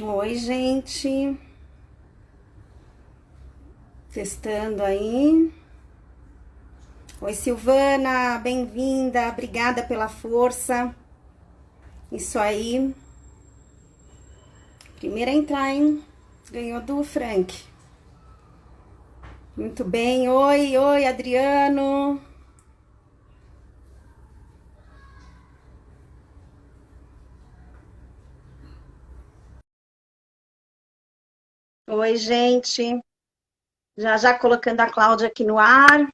Oi, gente. Testando aí. Oi, Silvana. Bem-vinda. Obrigada pela força. Isso aí. Primeira a entrar, hein? Ganhou do Frank. Muito bem. Oi, oi, Adriano. Oi, gente. Já já colocando a Cláudia aqui no ar.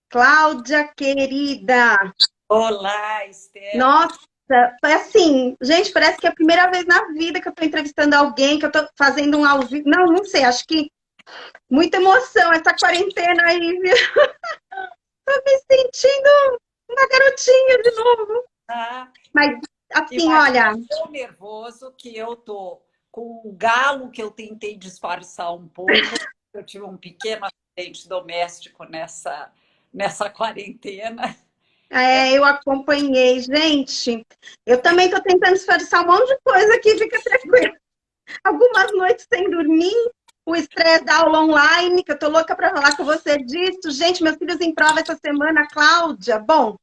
Cláudia, querida. Olá, Esther. Nossa, foi assim, gente, parece que é a primeira vez na vida que eu tô entrevistando alguém, que eu tô fazendo um ao vivo. Não, não sei, acho que muita emoção essa quarentena aí, viu? Tô me sentindo uma garotinha de novo. Ah, Mas, assim, imagina, olha, tão nervoso que eu tô com um galo que eu tentei disfarçar um pouco. Eu tive um pequeno acidente doméstico nessa quarentena. eu acompanhei, gente. Eu também tô tentando disfarçar um monte de coisa aqui, fica tranquilo. Algumas noites sem dormir, o estresse da aula online, que eu tô louca para falar com você disso. Gente, meus filhos em prova essa semana, Cláudia. Bom,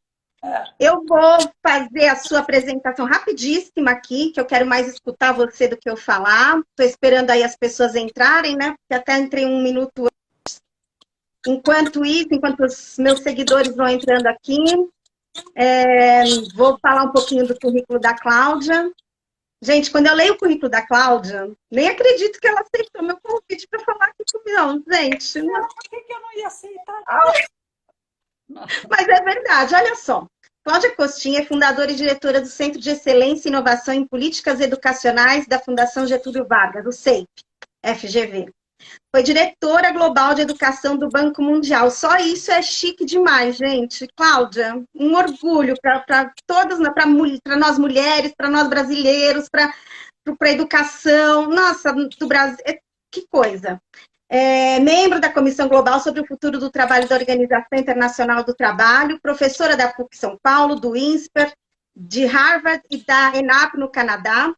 eu vou fazer a sua apresentação rapidíssima aqui, que eu quero mais escutar você do que eu falar. Estou esperando aí as pessoas entrarem, né? Porque até entrei um minuto. Enquanto isso, enquanto os meus seguidores vão entrando aqui, vou falar um pouquinho do currículo da Cláudia. Gente, quando eu leio o currículo da Cláudia, nem acredito que ela aceitou meu convite para falar aqui comigo, não, gente. Por que que eu não ia aceitar? Mas é verdade, olha só. Cláudia Costin é fundadora e diretora do Centro de Excelência e Inovação em Políticas Educacionais da Fundação Getúlio Vargas, o CEIP, FGV. Foi diretora global de educação do Banco Mundial. Só isso é chique demais, gente. Cláudia, um orgulho para todas, para nós mulheres, para nós brasileiros, para a educação. Nossa, do Brasil, que coisa. Membro da Comissão Global sobre o Futuro do Trabalho da Organização Internacional do Trabalho, professora da PUC São Paulo, do INSPER, de Harvard e da ENAP no Canadá.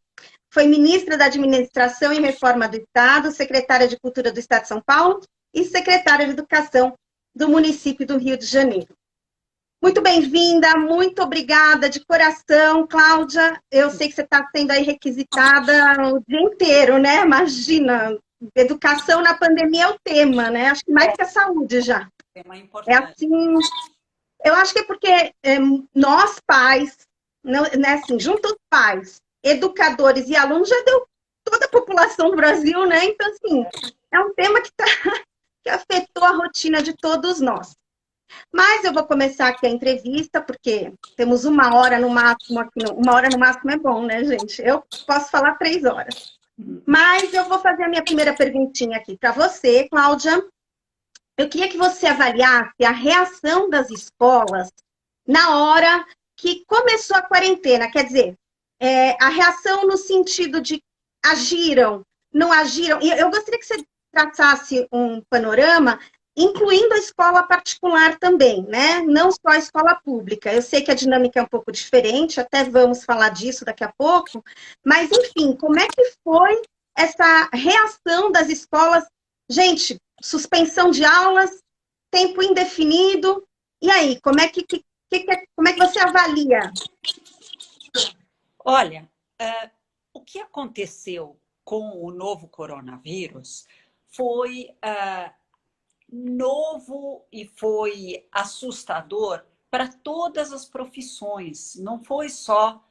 Foi ministra da Administração e Reforma do Estado, secretária de Cultura do Estado de São Paulo e secretária de Educação do município do Rio de Janeiro. Muito bem-vinda, muito obrigada de coração, Cláudia. Eu sei que você está sendo aí requisitada o dia inteiro, né? Imagina, educação na pandemia é o tema, né? Acho que mais É, que a saúde já. tema É importante. assim, eu acho que é porque nós pais, não, né, assim, junto aos pais, educadores e alunos, já deu toda a população do Brasil, né? Então, assim, é um tema que afetou a rotina de todos nós. Mas eu vou começar aqui a entrevista, porque temos uma hora no máximo aqui. Uma hora no máximo é bom, né, gente? Eu posso falar 3 horas. Mas eu vou fazer a minha primeira perguntinha aqui para você, Cláudia. Eu queria que você avaliasse a reação das escolas na hora que começou a quarentena. Quer dizer, a reação no sentido de agiram, não agiram. E eu gostaria que você traçasse um panorama, incluindo a escola particular também, né? Não só a escola pública. Eu sei que a dinâmica é um pouco diferente, até vamos falar disso daqui a pouco, mas, enfim, como é que foi essa reação das escolas? Gente, suspensão de aulas, tempo indefinido. E aí, como é que você avalia? Olha, o que aconteceu com o novo coronavírus foi novo e foi assustador para todas as profissões, não foi só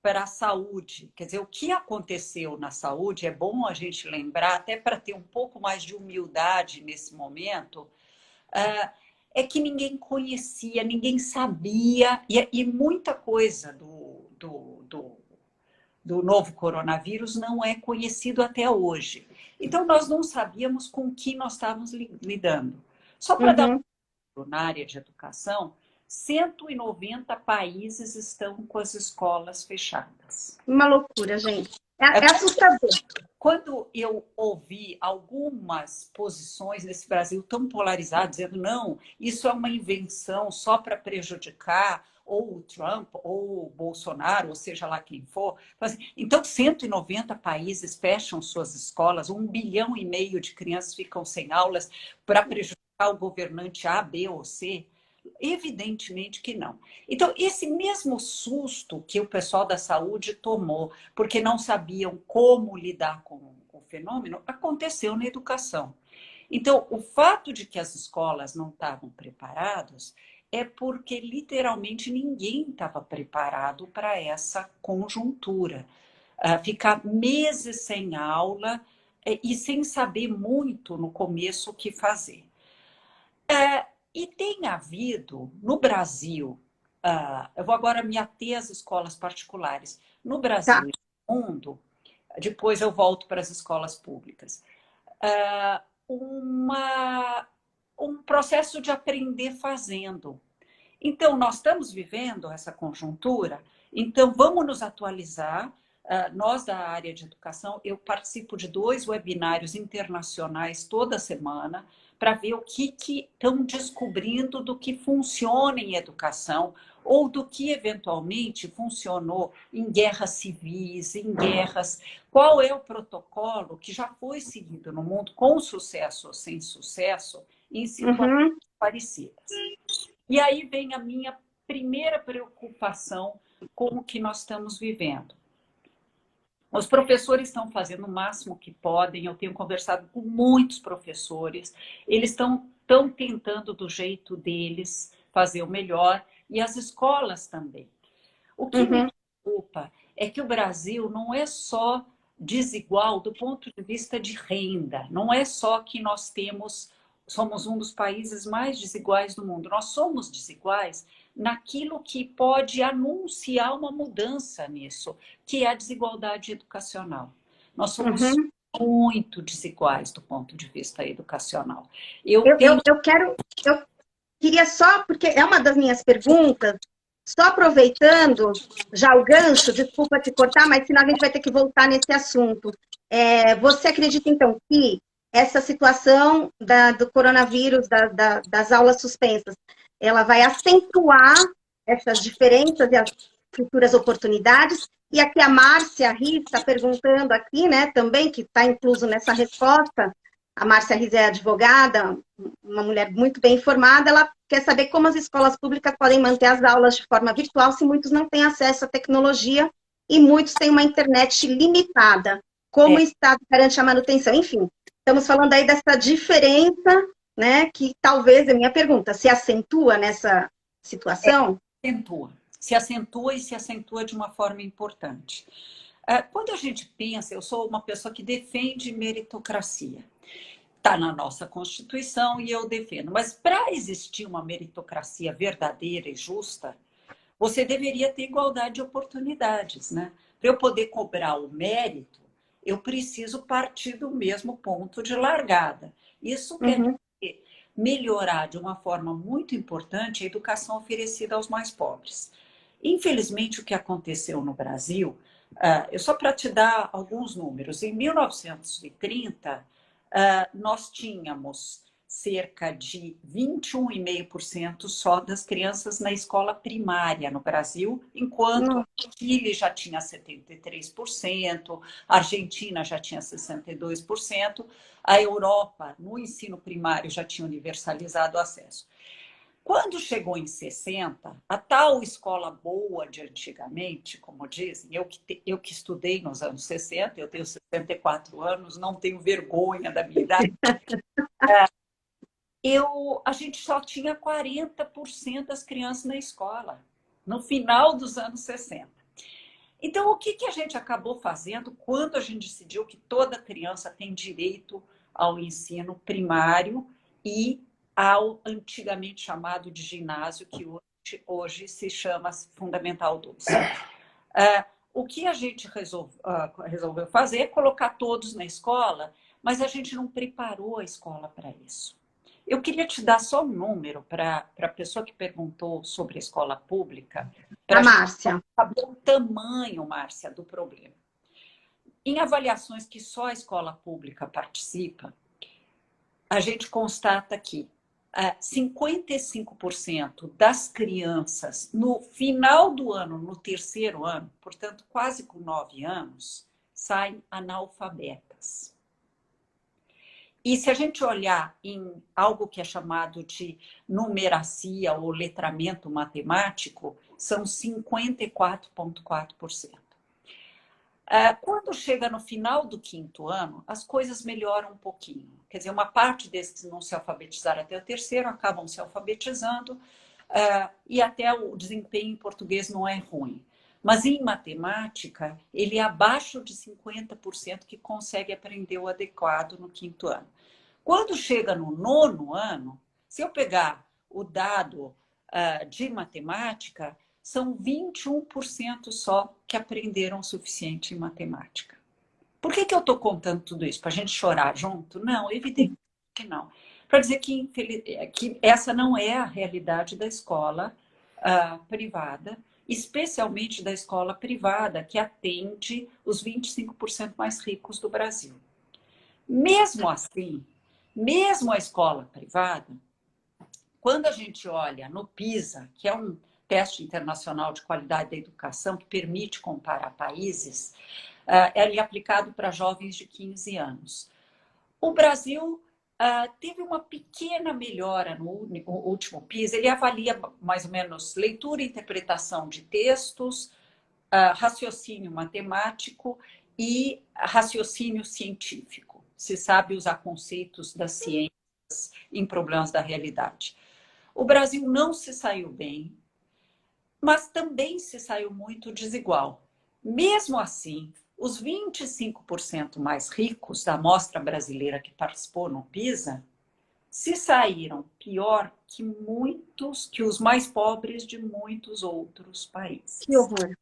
para a saúde. Quer dizer, o que aconteceu na saúde, é bom a gente lembrar, até para ter um pouco mais de humildade nesse momento, é que ninguém conhecia, ninguém sabia, e muita coisa do novo coronavírus não é conhecido até hoje. Então, nós não sabíamos com o que nós estávamos lidando. Só para dar Uhum, um exemplo, na área de educação, 190 países estão com as escolas fechadas. uma loucura, gente. É assustador. Quando eu ouvi algumas posições nesse Brasil tão polarizado, dizendo não, isso é uma invenção só para prejudicar ou o Trump, ou o Bolsonaro, ou seja lá quem for. Então, 190 países fecham suas escolas, 1,5 bilhão de crianças ficam sem aulas para prejudicar o governante A, B ou C. Evidentemente que não. Então, esse mesmo susto que o pessoal da saúde tomou, porque não sabiam como lidar com o fenômeno, aconteceu na educação. Então, o fato de que as escolas não estavam preparadas é porque literalmente ninguém estava preparado para essa conjuntura. Ficar meses sem aula e sem saber muito no começo o que fazer. E tem havido, no Brasil, eu vou agora me ater às escolas particulares, no Tá. Brasil e no mundo, depois eu volto para as escolas públicas, um processo de aprender fazendo. Então, nós estamos vivendo essa conjuntura, então vamos nos atualizar. Nós, da área de educação, eu participo de 2 webinários internacionais toda semana para ver o que estão descobrindo do que funciona em educação ou do que eventualmente funcionou em guerras civis, em guerras. Qual é o protocolo que já foi seguido no mundo, com sucesso ou sem sucesso, em situações parecidas? E aí vem a minha primeira preocupação com o que nós estamos vivendo. Os professores estão fazendo o máximo que podem, eu tenho conversado com muitos professores, eles estão tentando do jeito deles fazer o melhor, e as escolas também. O que me preocupa é que o Brasil não é só desigual do ponto de vista de renda, não é só que nós somos um dos países mais desiguais do mundo, nós somos desiguais naquilo que pode anunciar uma mudança nisso, que é a desigualdade educacional. Nós somos muito desiguais do ponto de vista educacional. Eu queria só, porque é uma das minhas perguntas, só aproveitando já o gancho, desculpa te cortar, mas senão a gente vai ter que voltar nesse assunto. Você acredita, então, que essa situação do coronavírus, das aulas suspensas, ela vai acentuar essas diferenças e as futuras oportunidades? E aqui a Márcia Riz está perguntando aqui, né, também, que está incluso nessa resposta. A Márcia Riz é advogada, uma mulher muito bem informada, ela quer saber como as escolas públicas podem manter as aulas de forma virtual se muitos não têm acesso à tecnologia e muitos têm uma internet limitada. Como o Estado garante a manutenção? Enfim, estamos falando aí dessa diferença, né, que talvez, é minha pergunta, se acentua nessa situação? Se acentua e se acentua de uma forma importante. Quando a gente pensa, eu sou uma pessoa que defende meritocracia. Está na nossa Constituição e eu defendo. Mas para existir uma meritocracia verdadeira e justa, você deveria ter igualdade de oportunidades, né? Para eu poder cobrar o mérito, eu preciso partir do mesmo ponto de largada. Isso quer dizer melhorar de uma forma muito importante a educação oferecida aos mais pobres. Infelizmente, o que aconteceu no Brasil, só para te dar alguns números, em 1930, nós tínhamos cerca de 21,5% só das crianças na escola primária no Brasil, enquanto o Chile já tinha 73%, a Argentina já tinha 62%, a Europa, no ensino primário, já tinha universalizado o acesso. Quando chegou em 60, a tal escola boa de antigamente, como dizem, eu que estudei nos anos 60, eu tenho 64 anos, não tenho vergonha da minha idade, a gente só tinha 40% das crianças na escola, no final dos anos 60. Então, o que a gente acabou fazendo quando a gente decidiu que toda criança tem direito ao ensino primário e ao antigamente chamado de ginásio, que hoje se chama Fundamental 2. O que a gente resolveu fazer é colocar todos na escola, mas a gente não preparou a escola para isso. Eu queria te dar só um número para a pessoa que perguntou sobre a escola pública, para a Márcia saber o tamanho, Márcia, do problema. Em avaliações que só a escola pública participa, a gente constata que 55% das crianças no final do ano, no terceiro ano, portanto, quase com 9 anos, saem analfabetas. E se a gente olhar em algo que é chamado de numeracia ou letramento matemático, são 54,4%. Quando chega no final do quinto ano, as coisas melhoram um pouquinho. Quer dizer, uma parte desses que não se alfabetizaram até o terceiro acabam se alfabetizando, e até o desempenho em português não é ruim. Mas em matemática, ele é abaixo de 50% que consegue aprender o adequado no quinto ano. Quando chega no nono ano, se eu pegar o dado de matemática, são 21% só que aprenderam o suficiente em matemática. Por que eu estou contando tudo isso? Para a gente chorar junto? Não, evidente que não. Para dizer que essa não é a realidade da escola privada, especialmente da escola privada, que atende os 25% mais ricos do Brasil. Mesmo assim, mesmo a escola privada, quando a gente olha no PISA, que é um teste internacional de qualidade da educação que permite comparar países, ele é aplicado para jovens de 15 anos. O Brasil teve uma pequena melhora no último PISA. Ele avalia mais ou menos leitura e interpretação de textos, raciocínio matemático e raciocínio científico. Se sabe usar conceitos das ciências em problemas da realidade. O Brasil não se saiu bem, mas também se saiu muito desigual. Mesmo assim, os 25% mais ricos da amostra brasileira que participou no PISA se saíram pior que os mais pobres de muitos outros países. Que horror.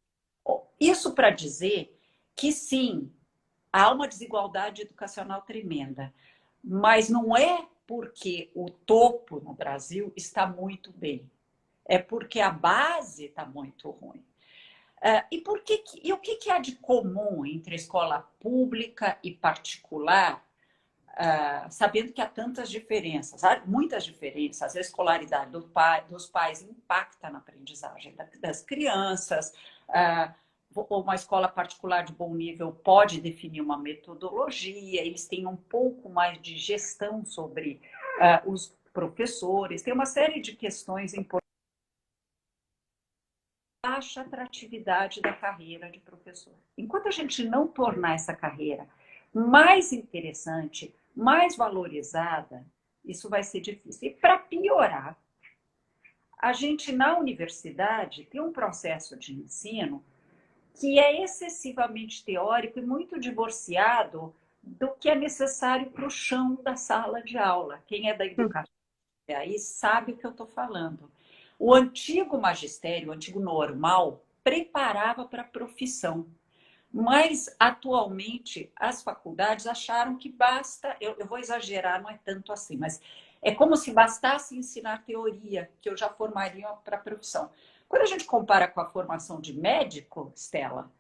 Isso para dizer que sim, há uma desigualdade educacional tremenda, mas não é porque o topo no Brasil está muito bem, é porque a base está muito ruim. E o que há de comum entre a escola pública e particular, sabendo que há tantas diferenças, há muitas diferenças, a escolaridade dos pais impacta na aprendizagem das crianças, uma escola particular de bom nível pode definir uma metodologia, eles têm um pouco mais de gestão sobre os professores, tem uma série de questões importantes. Baixa atratividade da carreira de professor. Enquanto a gente não tornar essa carreira mais interessante, mais valorizada, isso vai ser difícil. E para piorar, a gente na universidade tem um processo de ensino que é excessivamente teórico e muito divorciado do que é necessário para o chão da sala de aula. Quem é da educação aí sabe o que eu estou falando. O antigo magistério, o antigo normal, preparava para a profissão. Mas, atualmente, as faculdades acharam que basta... Eu vou exagerar, não é tanto assim, mas é como se bastasse ensinar teoria, que eu já formaria para a profissão. Quando a gente compara com a formação de médico, Stella,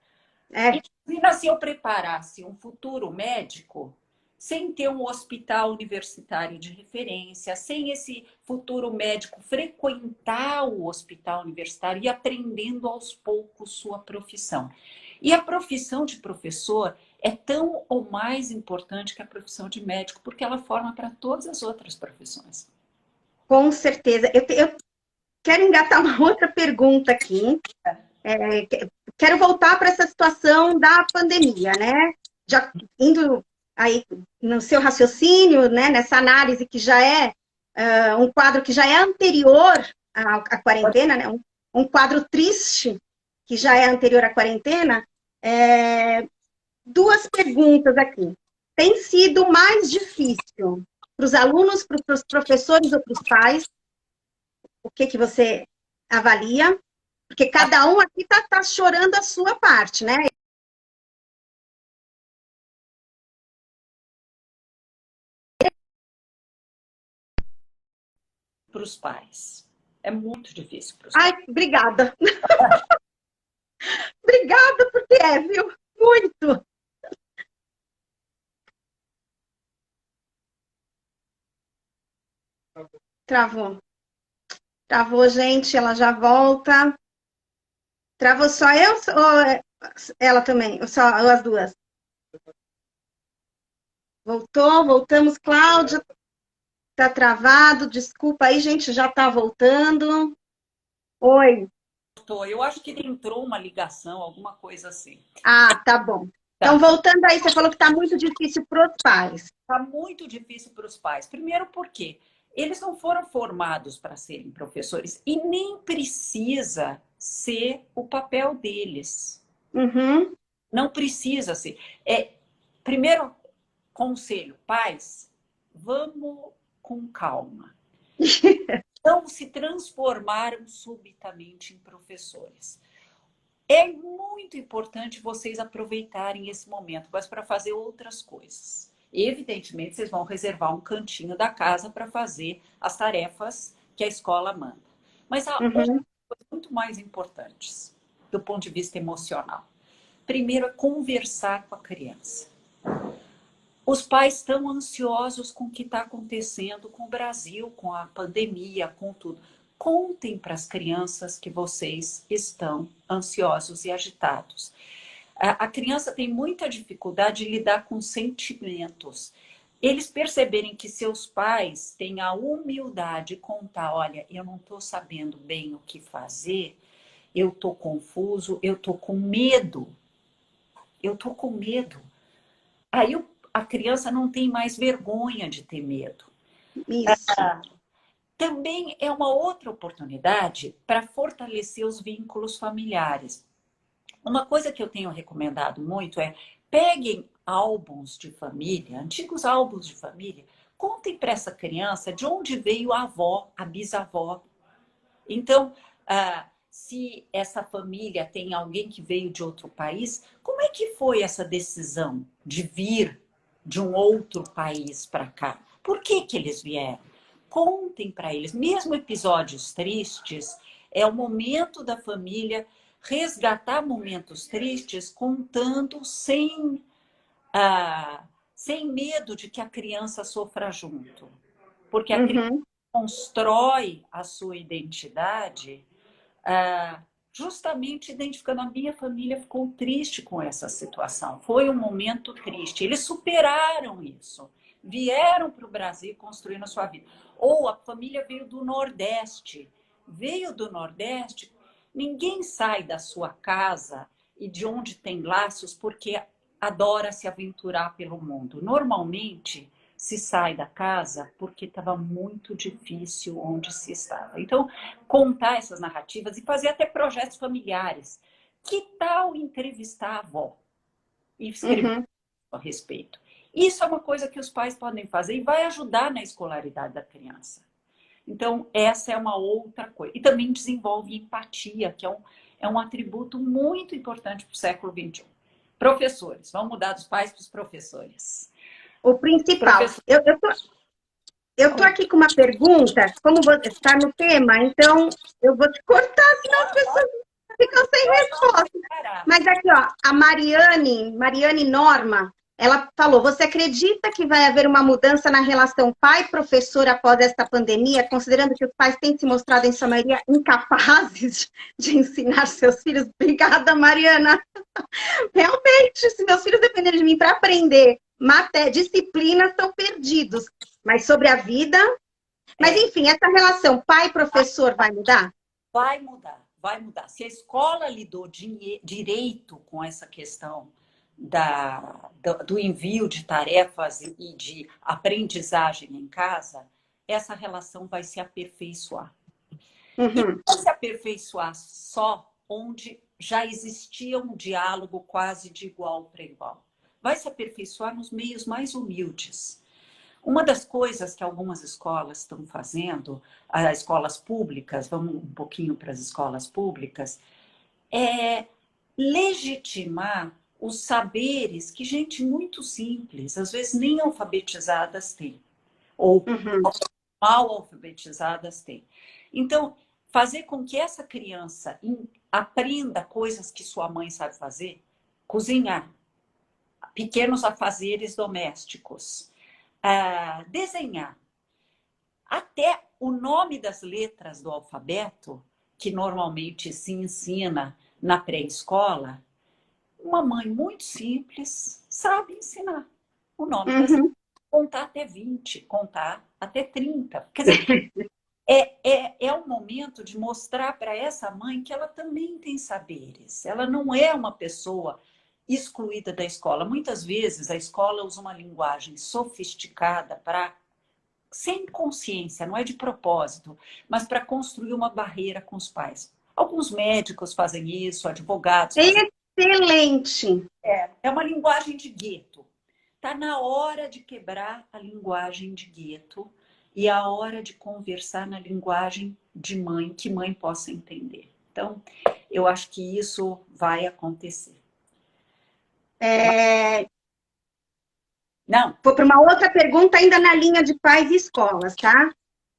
imagina se eu preparasse um futuro médico sem ter um hospital universitário de referência, sem esse futuro médico frequentar o hospital universitário e aprendendo aos poucos sua profissão. E a profissão de professor é tão ou mais importante que a profissão de médico, porque ela forma para todas as outras profissões. Com certeza. Eu quero engatar uma outra pergunta aqui. Quero voltar para essa situação da pandemia, né? Já indo aí no seu raciocínio, né? Nessa análise que já é um quadro que já é anterior à quarentena, né? Um quadro triste que já é anterior à quarentena. Duas perguntas aqui. Tem sido mais difícil para os alunos, para os professores ou para os pais? O que você avalia? Porque cada um aqui tá chorando a sua parte, né? Para os pais. É muito difícil para os pais. Ai, obrigada. Obrigada, porque viu? Muito. Travou. Travou, gente, ela já volta. Travou só eu ou ela também? Ou só ou as duas? Voltou, voltamos, Cláudia. Tá travado, desculpa aí, gente, já tá voltando. Oi. Eu acho que entrou uma ligação, alguma coisa assim. Ah, tá bom. Então, Tá. voltando aí, você falou que tá muito difícil para os pais. Está muito difícil para os pais. Primeiro, porque eles não foram formados para serem professores e nem precisa ser o papel deles. Uhum. Não precisa ser. Primeiro conselho, pais, vamos com calma. Não se transformaram subitamente em professores. É muito importante vocês aproveitarem esse momento, mas para fazer outras coisas. Evidentemente, vocês vão reservar um cantinho da casa para fazer as tarefas que a escola manda. Mas há outras Uhum. coisas muito mais importantes do ponto de vista emocional. Primeiro é conversar com a criança. Os pais estão ansiosos com o que está acontecendo com o Brasil, com a pandemia, com tudo. Contem para as crianças que vocês estão ansiosos e agitados. A criança tem muita dificuldade de lidar com sentimentos. Eles perceberem que seus pais têm a humildade de contar, olha, eu não estou sabendo bem o que fazer, eu estou confuso, eu estou com medo. Eu estou com medo. Aí a criança não tem mais vergonha de ter medo. Isso. Também é uma outra oportunidade para fortalecer os vínculos familiares. Uma coisa que eu tenho recomendado muito é peguem álbuns de família, antigos álbuns de família, contem para essa criança de onde veio a avó, a bisavó. Então, se essa família tem alguém que veio de outro país, como é que foi essa decisão de vir de um outro país para cá? Por que que eles vieram? Contem para eles, mesmo episódios tristes, é o momento da família resgatar momentos tristes, contando sem medo de que a criança sofra junto. Porque a criança Uhum. constrói a sua identidade justamente identificando a minha família ficou triste com essa situação. Foi um momento triste. Eles superaram isso. Vieram para o Brasil construindo a sua vida. Ou a família veio do Nordeste. Veio do Nordeste. Ninguém sai da sua casa e de onde tem laços porque adora se aventurar pelo mundo. Normalmente, se sai da casa porque estava muito difícil onde se estava. Então, contar essas narrativas e fazer até projetos familiares. Que tal entrevistar a avó e escrever Uhum. a respeito? Isso é uma coisa que os pais podem fazer e vai ajudar na escolaridade da criança. Então, essa é uma outra coisa. E também desenvolve empatia, que é um atributo muito importante para o século XXI. Professores, vamos mudar dos pais para os professores. O principal. Professores. Eu tô aqui com uma pergunta, como você está no tema, então eu vou te cortar, senão as pessoas ficam sem resposta. Mas aqui, ó, a Mariane Norma, ela falou: você acredita que vai haver uma mudança na relação pai-professor após esta pandemia, considerando que os pais têm se mostrado, em sua maioria, incapazes de ensinar seus filhos? Obrigada, Mariana. Realmente, se meus filhos dependerem de mim para aprender disciplinas, estão perdidos. Mas sobre a vida. Mas, enfim, essa relação pai-professor vai mudar? Vai mudar, vai mudar. Se a escola lidou direito com essa questão do envio de tarefas e de aprendizagem em casa, essa relação vai se aperfeiçoar. E Uhum. vai se aperfeiçoar só onde já existia um diálogo quase de igual para igual. Vai se aperfeiçoar nos meios mais humildes. Uma das coisas que algumas escolas estão fazendo, as escolas públicas, vamos um pouquinho para as escolas públicas, é legitimar os saberes que gente muito simples, às vezes nem alfabetizadas tem, ou Uhum. mal alfabetizadas tem. Então, fazer com que essa criança aprenda coisas que sua mãe sabe fazer, cozinhar, pequenos afazeres domésticos, desenhar, até o nome das letras do alfabeto, que normalmente se ensina na pré-escola, uma mãe muito simples sabe ensinar o nome das letras. Uhum. Contar até 20, contar até 30. Quer dizer, é um momento de mostrar para essa mãe que ela também tem saberes. Ela não é uma pessoa excluída da escola. Muitas vezes a escola usa uma linguagem sofisticada para, sem consciência, não é de propósito, mas para construir uma barreira com os pais. Alguns médicos fazem isso, advogados fazem. Excelente. É uma linguagem de gueto. Está na hora de quebrar a linguagem de gueto e a hora de conversar na linguagem de mãe, que mãe possa entender. Então, eu acho que isso vai acontecer. É, Não, vou para uma outra pergunta ainda na linha de pais e escolas, tá?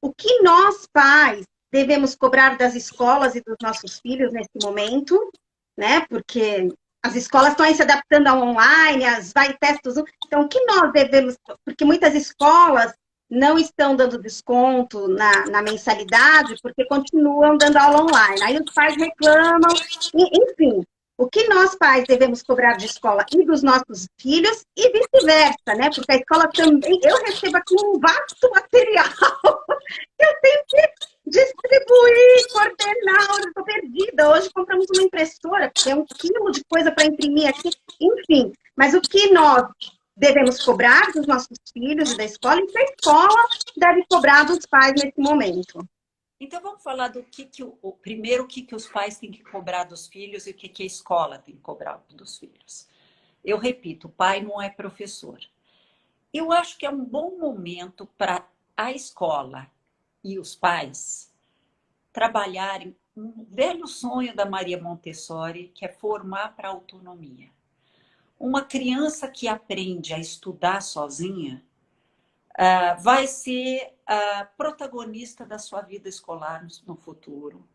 O que nós, pais, devemos cobrar das escolas e dos nossos filhos nesse momento, né? Porque as escolas estão aí se adaptando ao online, as vai testos. Então, o que nós devemos... Porque muitas escolas não estão dando desconto na mensalidade, porque continuam dando aula online. Aí os pais reclamam, enfim. O que nós, pais, devemos cobrar de escola e dos nossos filhos e vice-versa, né? Porque a escola também... Eu recebo aqui um vasto material que eu tenho que distribuir, coordenar. Eu estou perdida. Hoje compramos uma impressora, porque é 1 quilo de coisa para imprimir aqui. Enfim, mas o que nós devemos cobrar dos nossos filhos e da escola e que a escola deve cobrar dos pais nesse momento? então vamos falar do primeiro, o que os pais têm que cobrar dos filhos e o que a escola tem que cobrar dos filhos. Eu repito, o pai não é professor. Eu acho que é um bom momento para a escola e os pais trabalharem um velho sonho da Maria Montessori, que é formar para a autonomia. Uma criança que aprende a estudar sozinha vai ser a protagonista da sua vida escolar no futuro.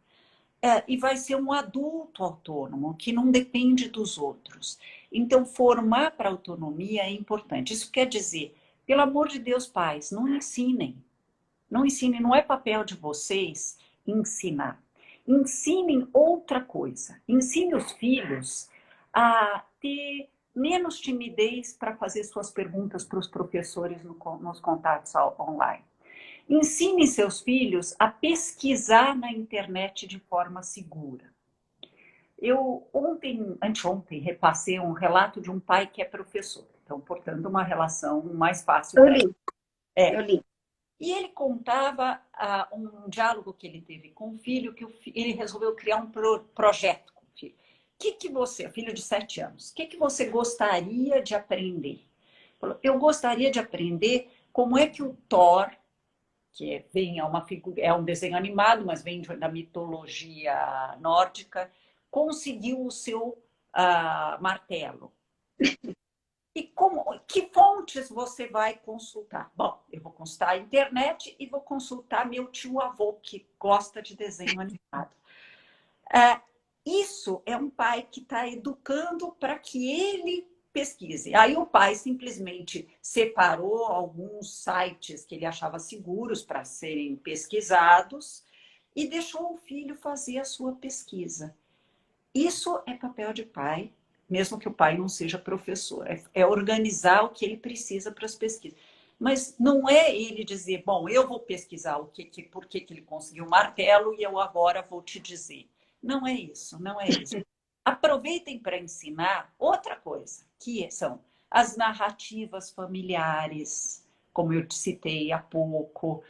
E vai ser um adulto autônomo, que não depende dos outros. Então, formar para a autonomia é importante. Isso quer dizer, pelo amor de Deus, pais, não ensinem. Não ensinem, não é papel de vocês ensinar. Ensinem outra coisa. Ensine os filhos a ter menos timidez para fazer suas perguntas para os professores nos contatos online. Ensine seus filhos a pesquisar na internet de forma segura. Eu anteontem, repassei um relato de um pai que é professor. Então, portanto, uma relação mais fácil Eu para ele. li, eu li. E ele contava um diálogo que ele teve com o filho, que ele resolveu criar um projeto com o filho. Que você, filho de 7 anos, o que você gostaria de aprender? Falou, eu gostaria de aprender como é que o Thor, é um desenho animado, mas vem da mitologia nórdica, conseguiu o seu martelo. E que fontes você vai consultar? Bom, eu vou consultar a internet e vou consultar meu tio-avô, que gosta de desenho animado. Isso é um pai que está educando para que ele pesquise. Aí o pai simplesmente separou alguns sites que ele achava seguros para serem pesquisados e deixou o filho fazer a sua pesquisa. Isso é papel de pai, mesmo que o pai não seja professor. É organizar o que ele precisa para as pesquisas. Mas não é ele dizer, bom, eu vou pesquisar por que ele conseguiu o martelo e eu agora vou te dizer. Não é isso, não é isso. Aproveitem para ensinar outra coisa, que são as narrativas familiares, como eu te citei há pouco,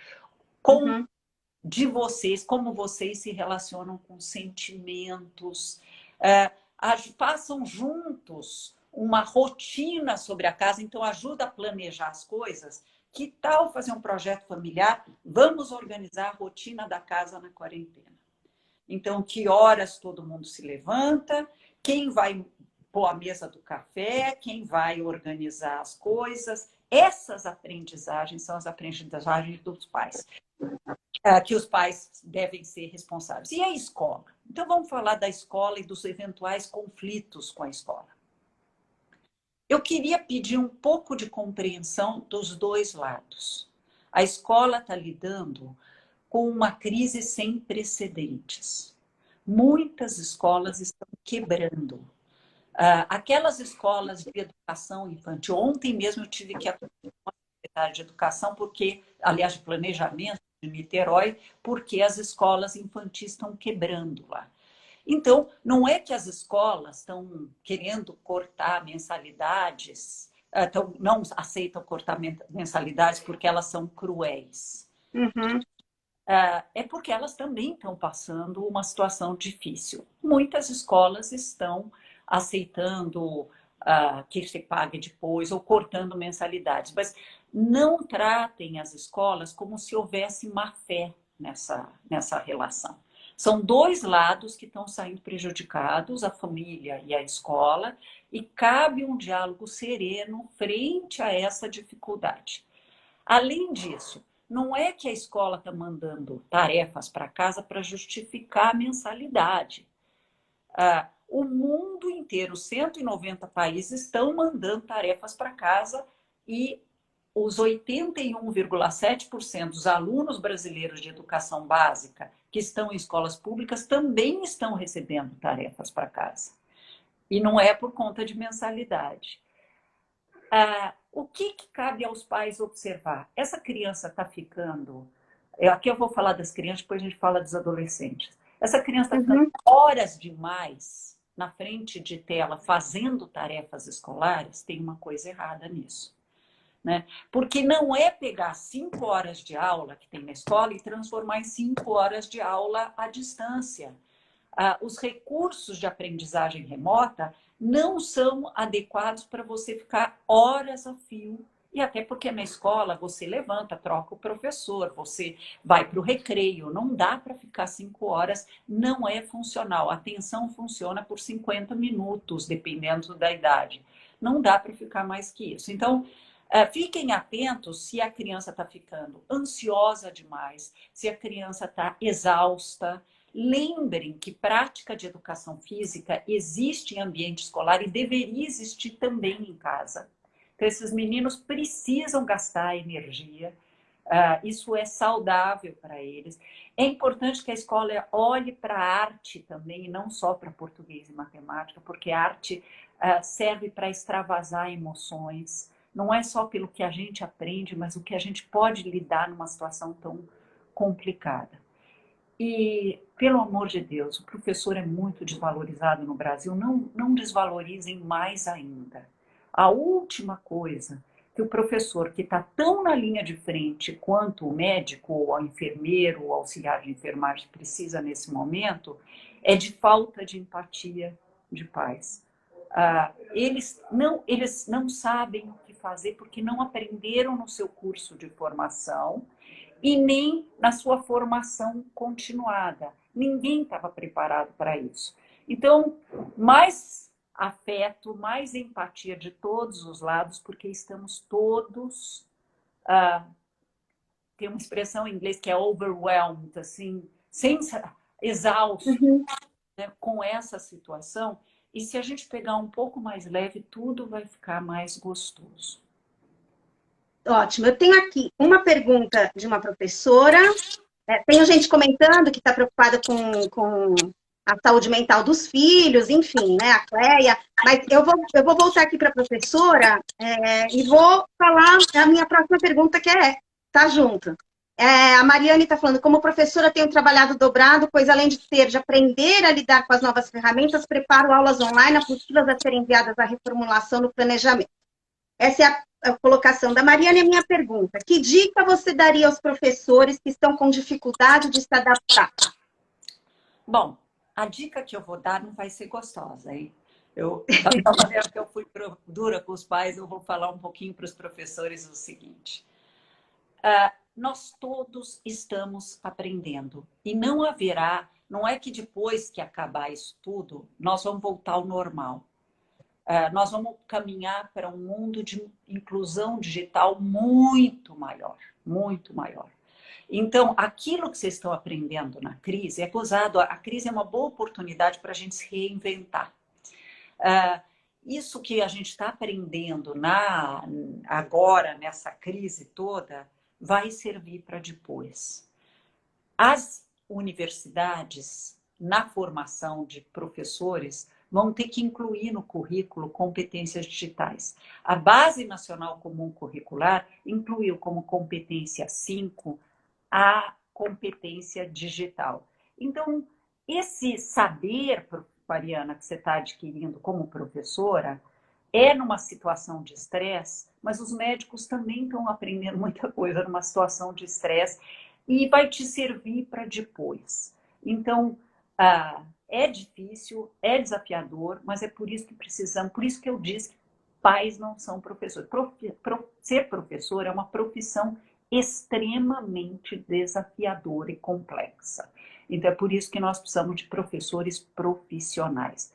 Uhum. de vocês, como vocês se relacionam com sentimentos. Façam juntos uma rotina sobre a casa, então ajuda a planejar as coisas. Que tal fazer um projeto familiar? Vamos organizar a rotina da casa na quarentena. Então, que horas todo mundo se levanta, quem vai pôr a mesa do café, quem vai organizar as coisas. Essas aprendizagens são as aprendizagens dos pais, que os pais devem ser responsáveis. E a escola? Então, vamos falar da escola e dos eventuais conflitos com a escola. Eu queria pedir um pouco de compreensão dos dois lados. A escola está lidando com uma crise sem precedentes. Muitas escolas estão quebrando. Aquelas escolas de educação infantil, ontem mesmo eu tive que atender uma secretária de educação, porque, aliás, de planejamento de Niterói, porque as escolas infantis estão quebrando lá. Então, não é que as escolas estão querendo cortar mensalidades, não aceitam cortar mensalidades porque elas são cruéis. Uhum. É porque elas também estão passando uma situação difícil. Muitas escolas estão aceitando que se pague depois ou cortando mensalidades, mas não tratem as escolas como se houvesse má fé nessa relação. São dois lados que estão saindo prejudicados, a família e a escola, e cabe um diálogo sereno frente a essa dificuldade. Além disso, não é que a escola está mandando tarefas para casa para justificar a mensalidade. O mundo inteiro, 190 países, estão mandando tarefas para casa e os 81,7% dos alunos brasileiros de educação básica que estão em escolas públicas também estão recebendo tarefas para casa. E não é por conta de mensalidade. O que cabe aos pais observar? Essa criança está ficando... Aqui eu vou falar das crianças, depois a gente fala dos adolescentes. Essa criança está ficando horas demais na frente de tela fazendo tarefas escolares, tem uma coisa errada nisso. Né? Porque não é pegar 5 horas de aula que tem na escola e transformar em 5 horas de aula à distância. Os recursos de aprendizagem remota não são adequados para você ficar horas a fio. E até porque na escola você levanta, troca o professor, você vai para o recreio. Não dá para ficar 5 horas, não é funcional. A atenção funciona por 50 minutos, dependendo da idade. Não dá para ficar mais que isso. Então, fiquem atentos se a criança está ficando ansiosa demais, se a criança está exausta. Lembrem que prática de educação física existe em ambiente escolar e deveria existir também em casa. Então, esses meninos precisam gastar energia, isso é saudável para eles. É importante que a escola olhe para a arte também, e não só para português e matemática, porque a arte serve para extravasar emoções. Não é só pelo que a gente aprende, mas o que a gente pode lidar numa situação tão complicada. E, pelo amor de Deus, o professor é muito desvalorizado no Brasil, não desvalorizem mais ainda. A última coisa que o professor, que está tão na linha de frente quanto o médico, ou o enfermeiro, ou auxiliar de enfermagem precisa nesse momento, é de falta de empatia de pais. Eles não sabem o que fazer porque não aprenderam no seu curso de formação e nem na sua formação continuada. Ninguém estava preparado para isso. Então, mais afeto, mais empatia de todos os lados, porque estamos todos... tem uma expressão em inglês que é overwhelmed, assim, exausto, né, com essa situação. E se a gente pegar um pouco mais leve, tudo vai ficar mais gostoso. Ótimo. Eu tenho aqui uma pergunta de uma professora. Tem gente comentando que está preocupada com a saúde mental dos filhos, enfim, né, a Cleia. Mas eu vou voltar aqui para a professora e vou falar a minha próxima pergunta, que tá junto. A Mariane está falando, como professora tenho trabalhado dobrado, pois além de aprender a lidar com as novas ferramentas, preparo aulas online aptas a serem enviadas à reformulação no planejamento. Essa é a colocação da Mariana. E a minha pergunta: que dica você daria aos professores que estão com dificuldade de se adaptar? Bom, a dica que eu vou dar não vai ser gostosa, hein? Da mesma maneira que eu fui dura com os pais, eu vou falar um pouquinho para os professores o seguinte. Nós todos estamos aprendendo. E não é que depois que acabar isso tudo, nós vamos voltar ao normal. Nós vamos caminhar para um mundo de inclusão digital muito maior, muito maior. Então, aquilo que vocês estão aprendendo na crise é gozado. A crise é uma boa oportunidade para a gente se reinventar. Isso que a gente está aprendendo agora, nessa crise toda, vai servir para depois. As universidades, na formação de professores, vão ter que incluir no currículo competências digitais. A Base Nacional Comum Curricular incluiu como competência 5 a competência digital. Então, esse saber, Mariana, que você está adquirindo como professora, é numa situação de estresse, mas os médicos também estão aprendendo muita coisa numa situação de estresse e vai te servir para depois. Então, é difícil, é desafiador, mas é por isso que precisamos, por isso que eu disse que pais não são professores. Ser professor é uma profissão extremamente desafiadora e complexa. Então, é por isso que nós precisamos de professores profissionais.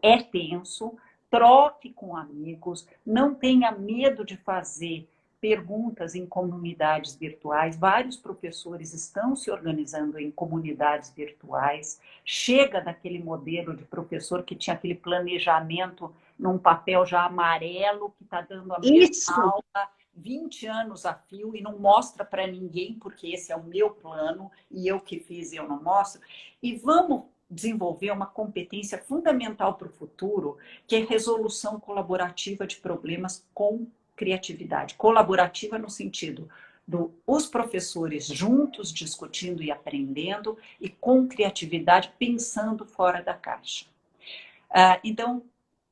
É tenso, troque com amigos, não tenha medo de fazer perguntas em comunidades virtuais. Vários professores estão se organizando em comunidades virtuais. Chega daquele modelo de professor que tinha aquele planejamento num papel já amarelo, que está dando a mesma aula 20 anos a fio e não mostra para ninguém, porque esse é o meu plano e eu que fiz e eu não mostro. E vamos desenvolver uma competência fundamental para o futuro, que é resolução colaborativa de problemas com criatividade. Colaborativa no sentido os professores juntos discutindo e aprendendo e com criatividade pensando fora da caixa. Então,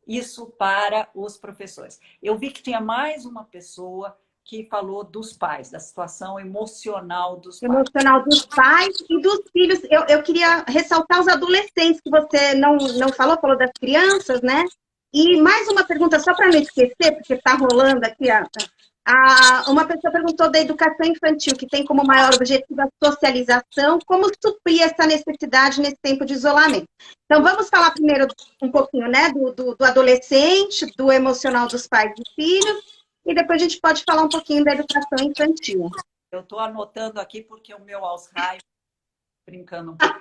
isso para os professores. Eu vi que tinha mais uma pessoa que falou dos pais, da situação emocional dos pais. Emocional dos pais e dos filhos. Eu queria ressaltar os adolescentes, que você não falou das crianças, né? E mais uma pergunta, só para não esquecer, porque está rolando aqui, uma pessoa perguntou da educação infantil, que tem como maior objetivo a socialização, como suprir essa necessidade nesse tempo de isolamento. Então, vamos falar primeiro um pouquinho, né, do adolescente, do emocional dos pais e filhos, e depois a gente pode falar um pouquinho da educação infantil. Eu estou anotando aqui porque o meu Alzheimer, brincando um pouco,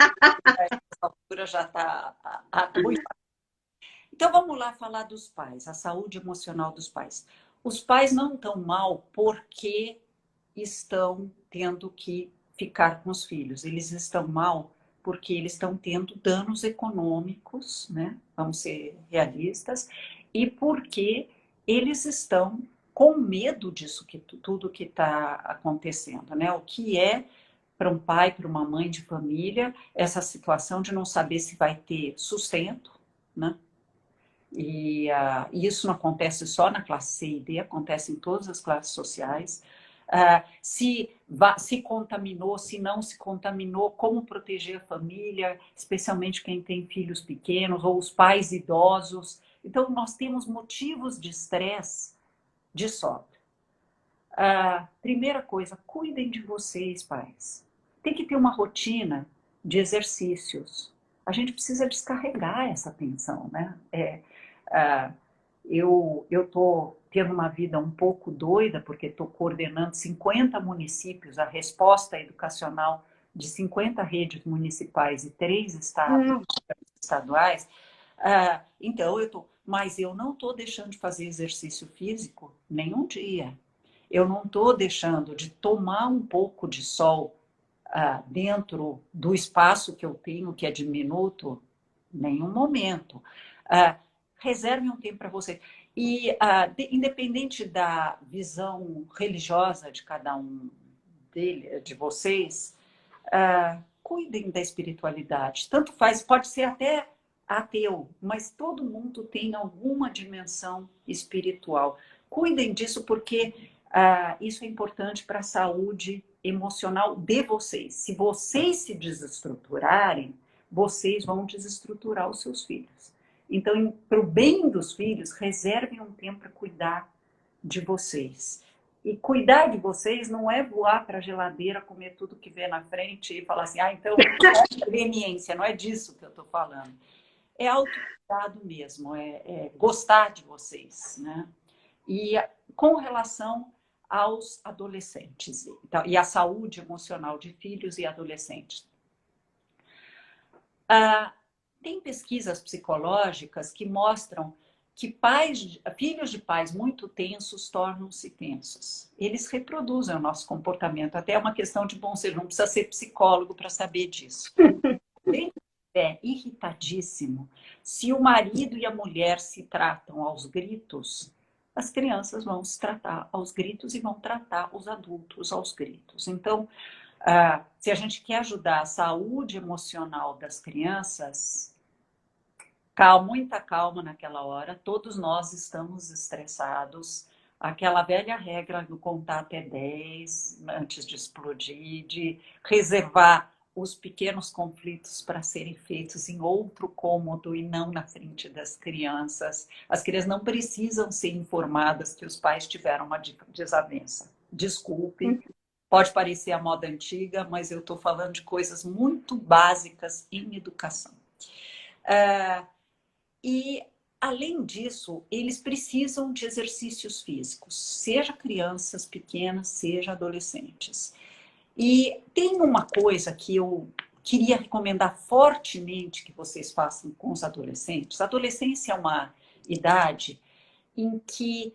essa altura já está muito. Então, vamos lá falar dos pais, a saúde emocional dos pais. Os pais não estão mal porque estão tendo que ficar com os filhos. Eles estão mal porque eles estão tendo danos econômicos, né? Vamos ser realistas, e porque eles estão com medo disso, tudo que está acontecendo, né? O que é para um pai, para uma mãe de família, essa situação de não saber se vai ter sustento, né? E isso não acontece só na classe C e D, acontece em todas as classes sociais. Se contaminou, se não se contaminou, como proteger a família, especialmente quem tem filhos pequenos ou os pais idosos. Então, nós temos motivos de estresse de sobra. Primeira coisa, cuidem de vocês, pais. Tem que ter uma rotina de exercícios. A gente precisa descarregar essa tensão, né? Eu estou tendo uma vida um pouco doida, porque estou coordenando 50 municípios, a resposta educacional de 50 redes municipais e 3 estados estaduais. Então, mas eu não estou deixando de fazer exercício físico nenhum dia. Eu não estou deixando de tomar um pouco de sol dentro do espaço que eu tenho, que é diminuto, nenhum momento. Reserve um tempo para você. E, independente da visão religiosa de cada um de vocês, cuidem da espiritualidade. Tanto faz, pode ser até ateu, mas todo mundo tem alguma dimensão espiritual. Cuidem disso porque isso é importante para a saúde emocional de vocês. Se vocês se desestruturarem, vocês vão desestruturar os seus filhos. Então, para o bem dos filhos, reservem um tempo para cuidar de vocês. E cuidar de vocês não é voar para a geladeira, comer tudo que vê na frente e falar assim, então, é conveniência, não é disso que eu estou falando. É autocuidado mesmo, é gostar de vocês, né? E com relação aos adolescentes e à saúde emocional de filhos e adolescentes. Tem pesquisas psicológicas que mostram que filhos de pais muito tensos tornam-se tensos. Eles reproduzem o nosso comportamento. Até é uma questão de bom senso, não precisa ser psicólogo para saber disso. Se é irritadíssimo, se o marido e a mulher se tratam aos gritos, as crianças vão se tratar aos gritos e vão tratar os adultos aos gritos. Então, se a gente quer ajudar a saúde emocional das crianças, muita calma naquela hora, todos nós estamos estressados. Aquela velha regra do contar até 10 antes de explodir, de reservar os pequenos conflitos para serem feitos em outro cômodo e não na frente das crianças. As crianças não precisam ser informadas que os pais tiveram uma desavença. Desculpe, pode parecer a moda antiga, mas eu estou falando de coisas muito básicas em educação. E, além disso, eles precisam de exercícios físicos, seja crianças pequenas, seja adolescentes. E tem uma coisa que eu queria recomendar fortemente que vocês façam com os adolescentes. A adolescência é uma idade em que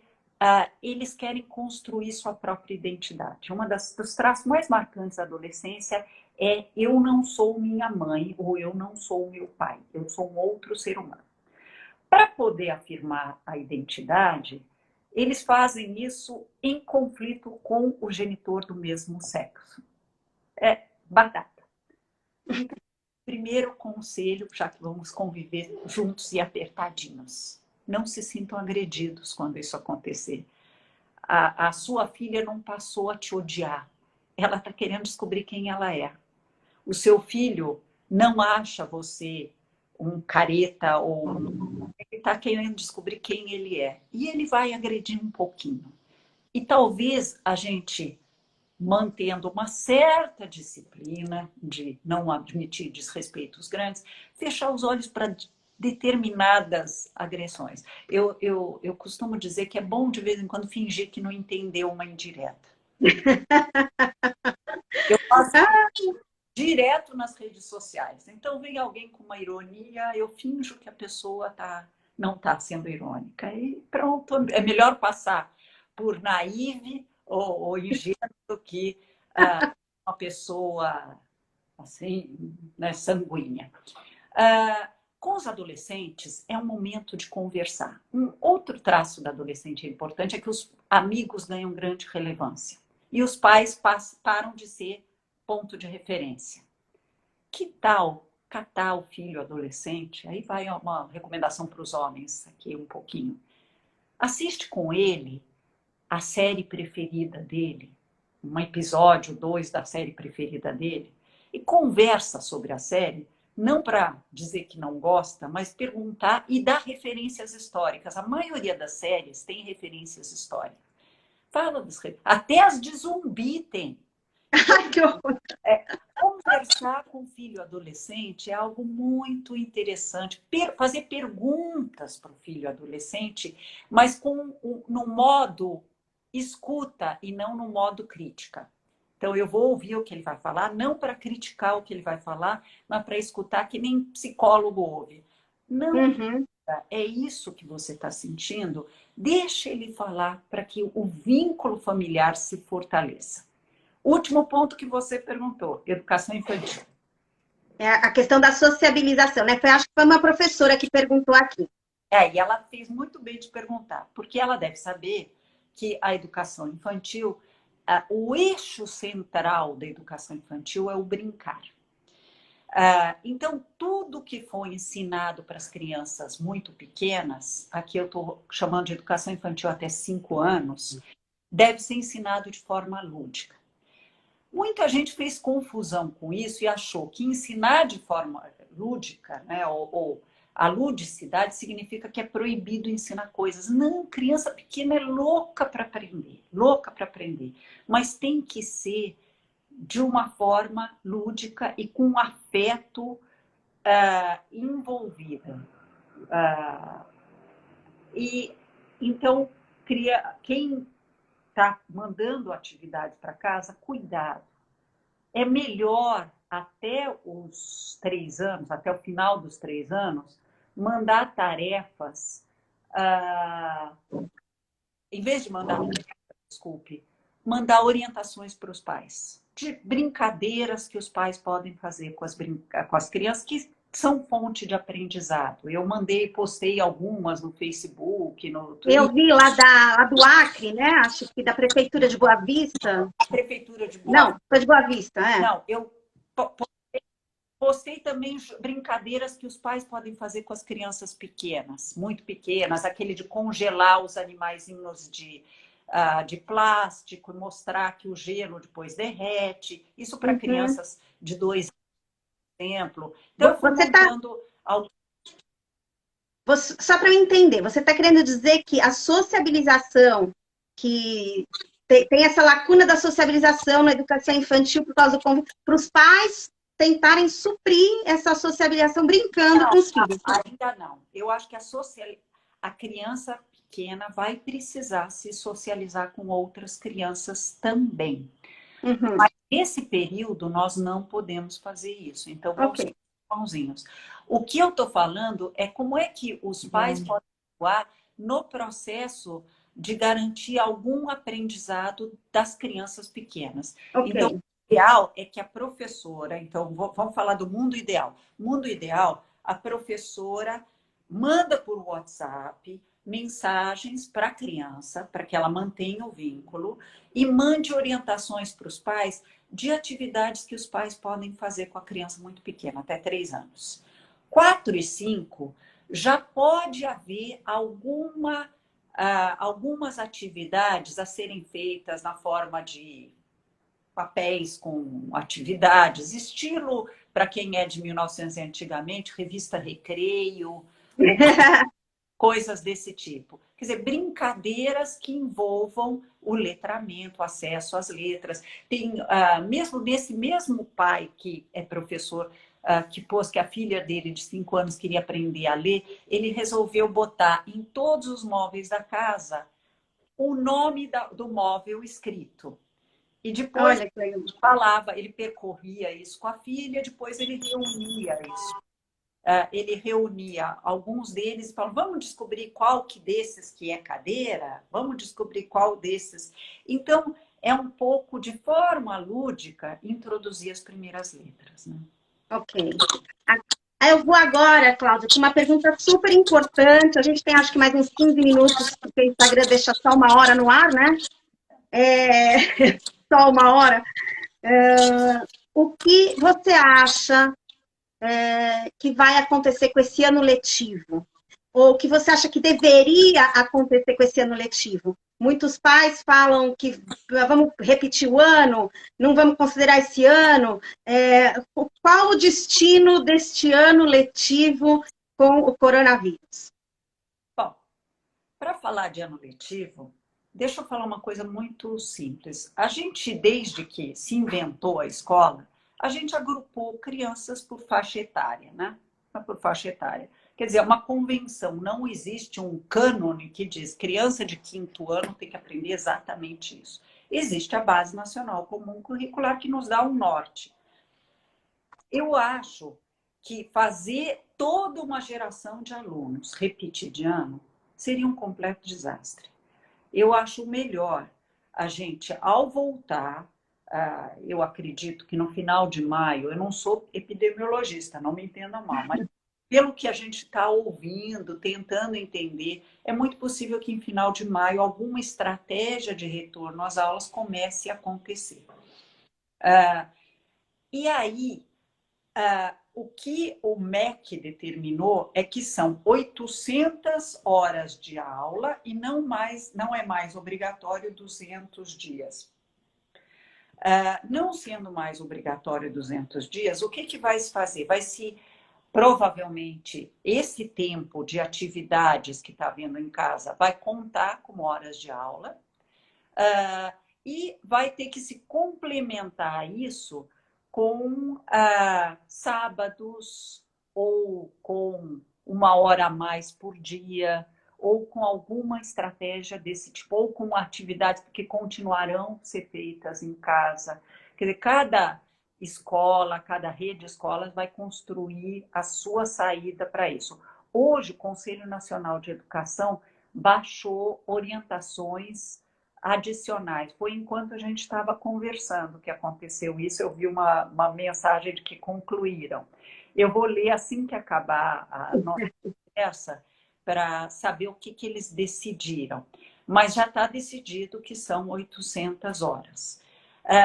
eles querem construir sua própria identidade. Dos traços mais marcantes da adolescência é eu não sou minha mãe ou eu não sou meu pai, eu sou um outro ser humano. Para poder afirmar a identidade, eles fazem isso em conflito com o genitor do mesmo sexo. É batata. Então, primeiro conselho, já que vamos conviver juntos e apertadinhos. Não se sintam agredidos quando isso acontecer. A sua filha não passou a te odiar. Ela está querendo descobrir quem ela é. O seu filho não acha você um careta ou ele está querendo descobrir quem ele é. E ele vai agredir um pouquinho. E talvez a gente, mantendo uma certa disciplina de não admitir desrespeitos grandes, fechar os olhos para determinadas agressões. Eu costumo dizer que é bom de vez em quando fingir que não entendeu uma indireta. Eu faço direto nas redes sociais. Então, vem alguém com uma ironia, eu finjo que a pessoa não está sendo irônica. E pronto, é melhor passar por naive ou ingênuo do que uma pessoa assim, né, sanguínea. Com os adolescentes, é um momento de conversar. Um outro traço da adolescente importante é que os amigos ganham grande relevância. E os pais param de ser ponto de referência. Que tal catar o filho adolescente? Aí vai uma recomendação para os homens aqui um pouquinho. Assiste com ele a série preferida dele, um episódio, 2 da série preferida dele, e conversa sobre a série, não para dizer que não gosta, mas perguntar e dar referências históricas. A maioria das séries tem referências históricas. Fala até as de zumbi tem. Ai, que horror. Conversar com o filho adolescente é algo muito interessante. Fazer perguntas para o filho adolescente, mas no modo escuta e não no modo crítica. Então, eu vou ouvir o que ele vai falar, não para criticar o que ele vai falar, mas para escutar que nem psicólogo ouve. Não, é isso que você está sentindo? Deixa ele falar para que o vínculo familiar se fortaleça. Último ponto que você perguntou, educação infantil. É a questão da sociabilização, né? Acho que foi uma professora que perguntou aqui. E ela fez muito bem de perguntar, porque ela deve saber que a educação infantil, o eixo central da educação infantil é o brincar. Então, tudo que foi ensinado para as crianças muito pequenas, aqui eu estou chamando de educação infantil até 5 anos, deve ser ensinado de forma lúdica. Muita gente fez confusão com isso e achou que ensinar de forma lúdica, né, ou a ludicidade significa que é proibido ensinar coisas. Não, criança pequena é louca para aprender, mas tem que ser de uma forma lúdica e com afeto envolvido. E então, quem está mandando atividade para casa, cuidado. É melhor até os 3 anos, até o final dos 3 anos, mandar tarefas em vez de mandar, desculpe, mandar orientações para os pais, de brincadeiras que os pais podem fazer com as crianças, que são fonte de aprendizado. Eu postei algumas no Facebook, no Eu Twitter. vi lá do Acre, né? Acho que da Prefeitura de Boa Vista. Prefeitura de Boa Não, foi de Boa Vista, é. Não, eu postei também brincadeiras que os pais podem fazer com as crianças pequenas, muito pequenas, aquele de congelar os animaizinhos de plástico e mostrar que o gelo depois derrete. Isso para Uhum. crianças de 2 anos, por exemplo. Então, eu fui Você tá, montando algo. só para eu entender, você está querendo dizer que a sociabilização, que tem essa lacuna da sociabilização na educação infantil por causa do convívio, para os pais tentarem suprir essa sociabilização brincando com os filhos. Ainda não. Eu acho que a criança pequena vai precisar se socializar com outras crianças também. Uhum. Mas nesse período nós não podemos fazer isso. Então vamos Ok. ser pãozinhos. O que eu estou falando é como é que os pais podem atuar no processo de garantir algum aprendizado das crianças pequenas. Ok. Então, o ideal é que a professora, então vamos falar do mundo ideal. Mundo ideal, a professora manda por WhatsApp mensagens para a criança, para que ela mantenha o vínculo, e mande orientações para os pais de atividades que os pais podem fazer com a criança muito pequena, até 3 anos. 4 e 5, já pode haver algumas atividades a serem feitas na forma de papéis com atividades, estilo, para quem é de 1900 antigamente, revista Recreio, coisas desse tipo. Quer dizer, brincadeiras que envolvam o letramento, o acesso às letras. Tem, mesmo nesse mesmo pai que é professor, que pôs que a filha dele de 5 anos queria aprender a ler, ele resolveu botar em todos os móveis da casa o nome do móvel escrito. E depois Olha que legal. ele percorria isso com a filha, depois ele reunia isso. Ele reunia alguns deles e falava, vamos descobrir qual que desses que é cadeira? Vamos descobrir qual desses. Então, é um pouco de forma lúdica introduzir as primeiras letras. Né? Ok. Aí eu vou agora, Cláudia, com uma pergunta super importante. A gente tem acho que mais uns 15 minutos, porque o Instagram deixa só 1 hora no ar, né? Só 1 hora. O que você acha que vai acontecer com esse ano letivo? Ou o que você acha que deveria acontecer com esse ano letivo? Muitos pais falam que vamos repetir o ano, não vamos considerar esse ano. Qual o destino deste ano letivo com o coronavírus? Bom, para falar de ano letivo, deixa eu falar uma coisa muito simples. A gente, desde que se inventou a escola, a gente agrupou crianças por faixa etária, né? Por faixa etária. Quer dizer, é uma convenção, não existe um cânone que diz criança de 5º ano tem que aprender exatamente isso. Existe a Base Nacional Comum Curricular que nos dá um norte. Eu acho que fazer toda uma geração de alunos repetir de ano seria um completo desastre. Eu acho melhor a gente, ao voltar, eu acredito que no final de maio, eu não sou epidemiologista, não me entenda mal, mas pelo que a gente está ouvindo, tentando entender, é muito possível que em final de maio alguma estratégia de retorno às aulas comece a acontecer. E aí, o que o MEC determinou é que são 800 horas de aula e não é mais obrigatório 200 dias. Não sendo mais obrigatório 200 dias, o que vai se fazer? Provavelmente, esse tempo de atividades que está havendo em casa vai contar como horas de aula e vai ter que se complementar isso com sábados ou com 1 hora a mais por dia ou com alguma estratégia desse tipo, ou com atividades que continuarão a ser feitas em casa. Quer dizer, cada escola, cada rede de escolas vai construir a sua saída para isso. Hoje, o Conselho Nacional de Educação baixou orientações adicionais. Foi enquanto a gente estava conversando que aconteceu isso, eu vi uma mensagem de que concluíram. Eu vou ler assim que acabar a nossa conversa para saber o que eles decidiram. Mas já está decidido que são 800 horas.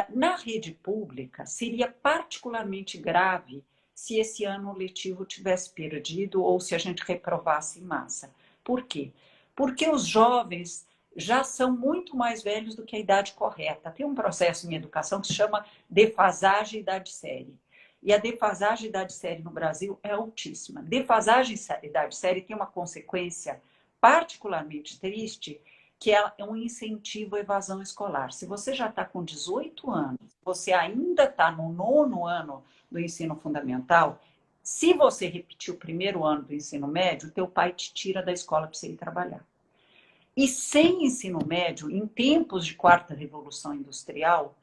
Na rede pública, seria particularmente grave se esse ano letivo tivesse perdido ou se a gente reprovasse em massa. Por quê? Porque os jovens já são muito mais velhos do que a idade correta. Tem um processo em educação que se chama defasagem idade-série. E a defasagem idade-série no Brasil é altíssima. Defasagem idade-série tem uma consequência particularmente triste, que é um incentivo à evasão escolar. Se você já está com 18 anos, você ainda está no 9º ano do ensino fundamental, se você repetir o 1º ano do ensino médio, teu pai te tira da escola para você ir trabalhar. E sem ensino médio, em tempos de quarta revolução industrial,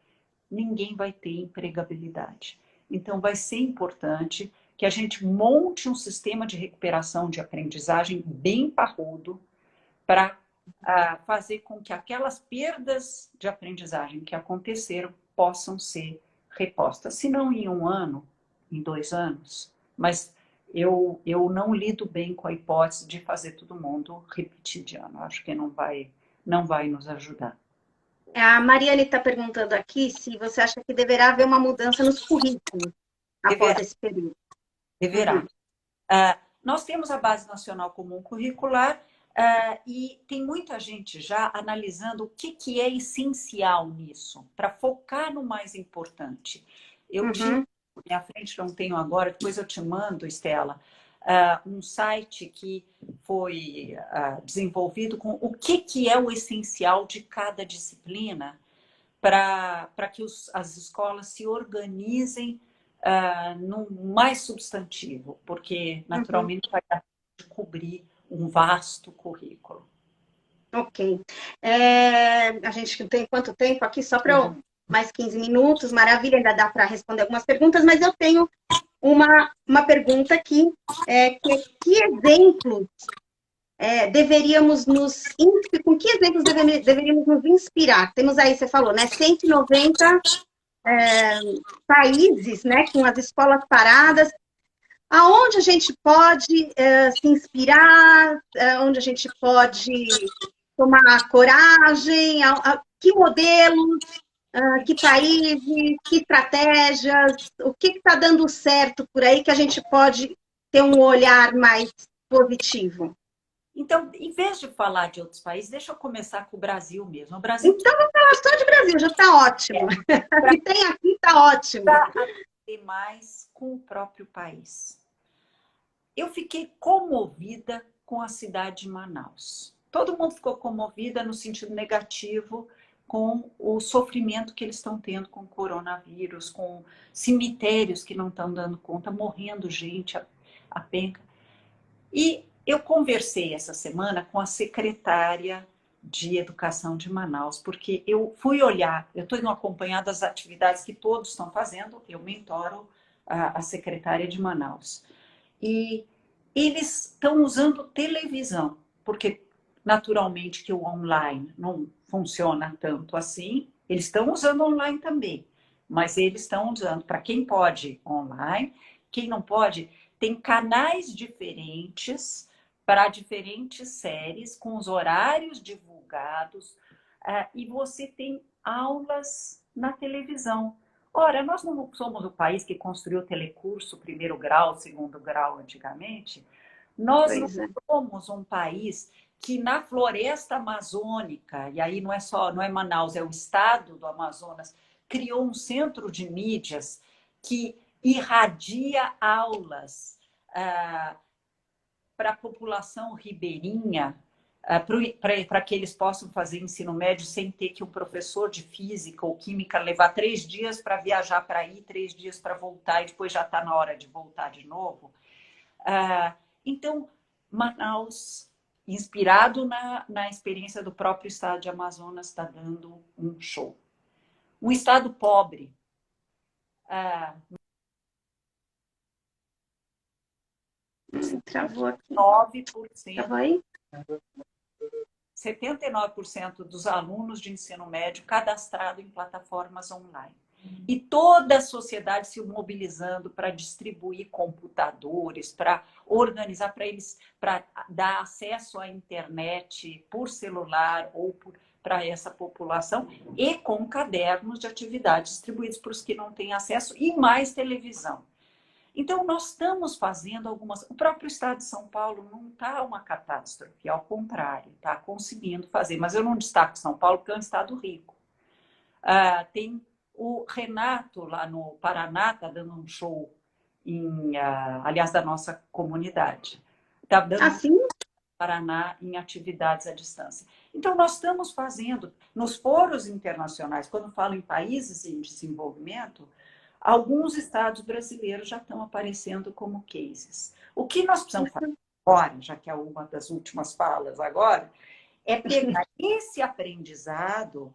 ninguém vai ter empregabilidade. Então, vai ser importante que a gente monte um sistema de recuperação de aprendizagem bem parrudo para fazer com que aquelas perdas de aprendizagem que aconteceram possam ser repostas. Se não em 1 ano, em 2 anos. Mas eu não lido bem com a hipótese de fazer todo mundo repetir de ano. Acho que não vai nos ajudar. A Mariane está perguntando aqui se você acha que deverá haver uma mudança nos currículos após Deverá. esse período. Deverá. Uhum. Nós temos a Base Nacional Comum Curricular e tem muita gente já analisando o que é essencial nisso, para focar no mais importante. Eu tinha, Uhum. na minha frente, não tenho agora, depois eu te mando, Estela, um site que foi desenvolvido com o que é o essencial de cada disciplina para que as escolas se organizem no mais substantivo, porque Uhum. naturalmente vai dar de cobrir um vasto currículo. Ok. A gente tem quanto tempo aqui? Só para Uhum. mais 15 minutos. Maravilha, ainda dá para responder algumas perguntas, mas eu tenho uma pergunta aqui, que exemplos deveríamos com que exemplos deveríamos nos inspirar? Temos aí, você falou, né, 190 países, né, com as escolas paradas. Aonde a gente pode se inspirar, onde a gente pode tomar coragem, que modelos, que países, que estratégias, o que está dando certo por aí que a gente pode ter um olhar mais positivo? Então, em vez de falar de outros países, deixa eu começar com o Brasil mesmo. O Brasil Então, vamos falar só de Brasil, já está ótimo. O para que tem aqui está ótimo. aprender mais com o próprio país. Eu fiquei comovida com a cidade de Manaus. Todo mundo ficou comovida no sentido negativo com o sofrimento que eles estão tendo com o coronavírus, com cemitérios que não estão dando conta, morrendo gente a penca. E eu conversei essa semana com a secretária de Educação de Manaus, porque eu fui olhar, eu estou acompanhando as atividades que todos estão fazendo, eu mentoro a secretária de Manaus. E eles estão usando televisão, porque naturalmente que o online não funciona tanto assim, eles estão usando online também, mas eles estão usando para quem pode online, quem não pode, tem canais diferentes para diferentes séries, com os horários divulgados, e você tem aulas na televisão. Ora, nós não somos o país que construiu o telecurso, 1º grau, 2º grau antigamente. Nós não Pois é. somos um país que na floresta amazônica, e aí não é Manaus, é o estado do Amazonas, criou um centro de mídias que irradia aulas para a população ribeirinha, para que eles possam fazer ensino médio sem ter que um professor de física ou química levar 3 dias para viajar para ir, 3 dias para voltar, e depois já está na hora de voltar de novo. Então, Manaus, inspirado na experiência do próprio estado de Amazonas, está dando um show. Um estado pobre, Travou aqui. 9%. Travou aí? 79% dos alunos de ensino médio cadastrado em plataformas online. E toda a sociedade se mobilizando para distribuir computadores, para organizar para eles, para dar acesso à internet por celular ou para essa população, e com cadernos de atividades distribuídos para os que não têm acesso, e mais televisão. Então, nós estamos fazendo algumas... O próprio Estado de São Paulo não está uma catástrofe, ao contrário, está conseguindo fazer. Mas eu não destaco São Paulo porque é um estado rico. Tem o Renato, lá no Paraná, está dando um show, aliás, da nossa comunidade. Está dando Assim? no Paraná em atividades à distância. Então, nós estamos fazendo, nos foros internacionais, quando falo em países em desenvolvimento, alguns estados brasileiros já estão aparecendo como cases. O que nós precisamos fazer agora, já que é uma das últimas falas agora, é pegar esse aprendizado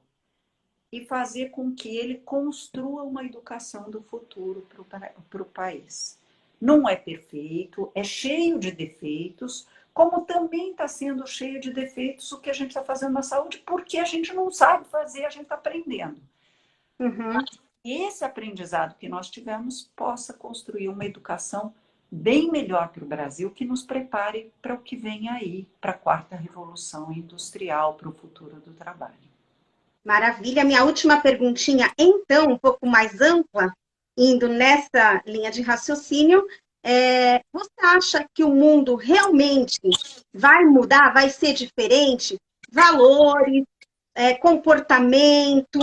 e fazer com que ele construa uma educação do futuro para o país. Não é perfeito, é cheio de defeitos, como também está sendo cheio de defeitos o que a gente está fazendo na saúde, porque a gente não sabe fazer, a gente está aprendendo. Uhum. Esse aprendizado que nós tivemos possa construir uma educação bem melhor para o Brasil, que nos prepare para o que vem aí, para a quarta revolução industrial, para o futuro do trabalho. Maravilha. Minha última perguntinha, então, um pouco mais ampla, indo nessa linha de raciocínio, você acha que o mundo realmente vai mudar, vai ser diferente? Valores, comportamento,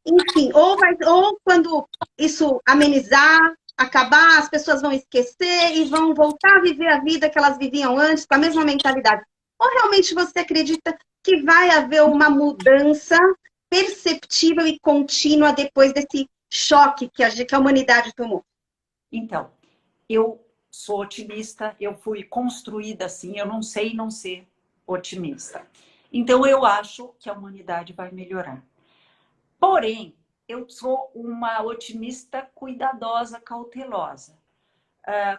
enfim, ou quando isso amenizar, acabar, as pessoas vão esquecer e vão voltar a viver a vida que elas viviam antes, com a mesma mentalidade? Ou realmente você acredita que vai haver uma mudança perceptível e contínua depois desse choque que a humanidade tomou? Então, eu sou otimista, eu fui construída assim, eu não sei não ser otimista. Então, eu acho que a humanidade vai melhorar. Porém, eu sou uma otimista cuidadosa, cautelosa.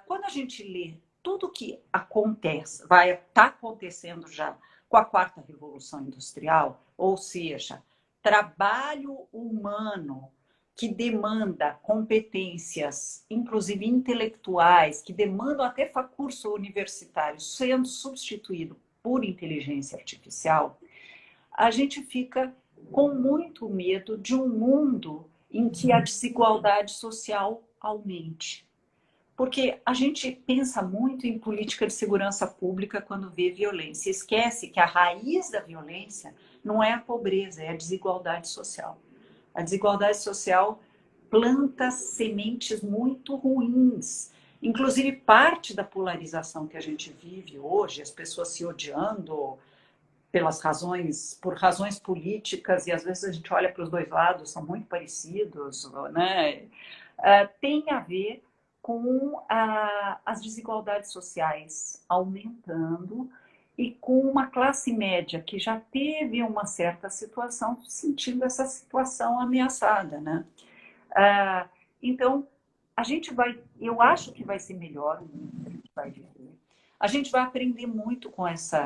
Quando a gente lê tudo que acontece, vai estar acontecendo já com a quarta revolução industrial, ou seja, trabalho humano que demanda competências, inclusive intelectuais, que demandam até curso universitário, sendo substituído por inteligência artificial, a gente fica com muito medo de um mundo em que a desigualdade social aumente. Porque a gente pensa muito em política de segurança pública quando vê violência. Esquece que a raiz da violência não é a pobreza, é a desigualdade social. A desigualdade social planta sementes muito ruins. Inclusive, parte da polarização que a gente vive hoje, as pessoas se odiando por razões políticas, e às vezes a gente olha para os dois lados, são muito parecidos, né? Tem a ver com as desigualdades sociais aumentando e com uma classe média que já teve uma certa situação, sentindo essa situação ameaçada, né? Então, eu acho que vai ser melhor o mundo que a gente vai viver. A gente vai aprender muito com esse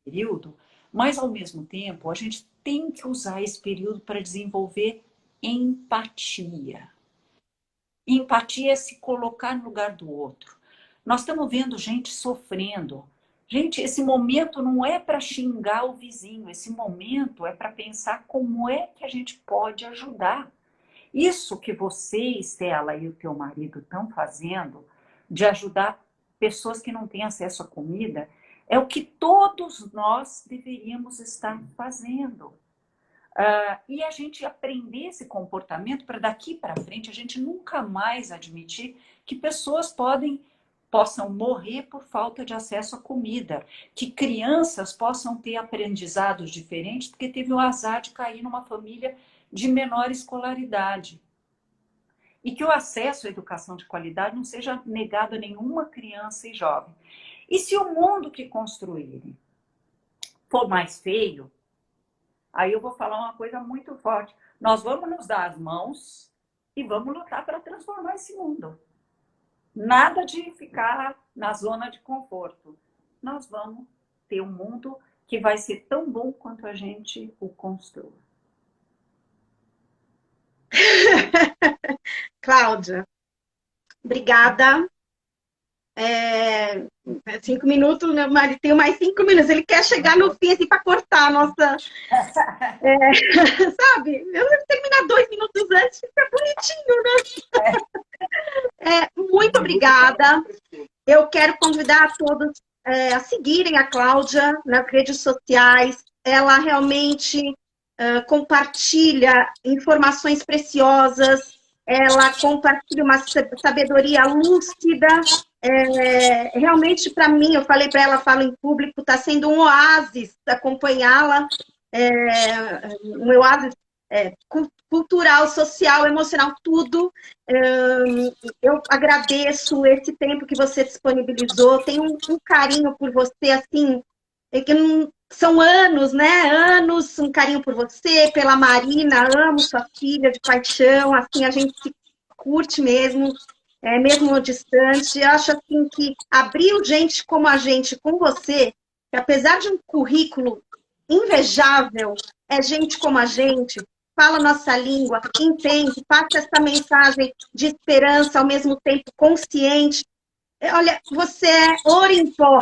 período, mas, ao mesmo tempo, a gente tem que usar esse período para desenvolver empatia. Empatia é se colocar no lugar do outro. Nós estamos vendo gente sofrendo. Gente, esse momento não é para xingar o vizinho, esse momento é para pensar como é que a gente pode ajudar. Isso que você, Estela, e o teu marido estão fazendo, de ajudar pessoas que não têm acesso à comida, é o que todos nós deveríamos estar fazendo. E a gente aprender esse comportamento para daqui para frente a gente nunca mais admitir que pessoas possam morrer por falta de acesso à comida, que crianças possam ter aprendizados diferentes porque teve o azar de cair numa família de menor escolaridade. E que o acesso à educação de qualidade não seja negado a nenhuma criança e jovem. E se o mundo que construírem for mais feio, aí eu vou falar uma coisa muito forte. Nós vamos nos dar as mãos e vamos lutar para transformar esse mundo. Nada de ficar na zona de conforto. Nós vamos ter um mundo que vai ser tão bom quanto a gente o construa. Cláudia, obrigada. 5 minutos, meu marido tem mais 5 minutos. Ele quer chegar no fim assim, para cortar a nossa. Sabe? Eu vou terminar 2 minutos antes, fica bonitinho, né? Muito obrigada. Eu quero convidar a todos a seguirem a Cláudia nas redes sociais. Ela realmente compartilha informações preciosas, ela compartilha uma sabedoria lúcida. Realmente, para mim, eu falei para ela, falo em público, está sendo um oásis acompanhá-la, um oásis cultural, social, emocional, tudo. Eu agradeço esse tempo que você disponibilizou, tenho um carinho por você, assim, que não, são anos, né? Anos, um carinho por você, pela Marina, amo sua filha de paixão, assim, a gente se curte mesmo, mesmo distante. Eu acho assim que abriu gente como a gente com você, que apesar de um currículo invejável, é gente como a gente, fala nossa língua, entende, passa essa mensagem de esperança, ao mesmo tempo consciente. Olha, você é ouro em pó.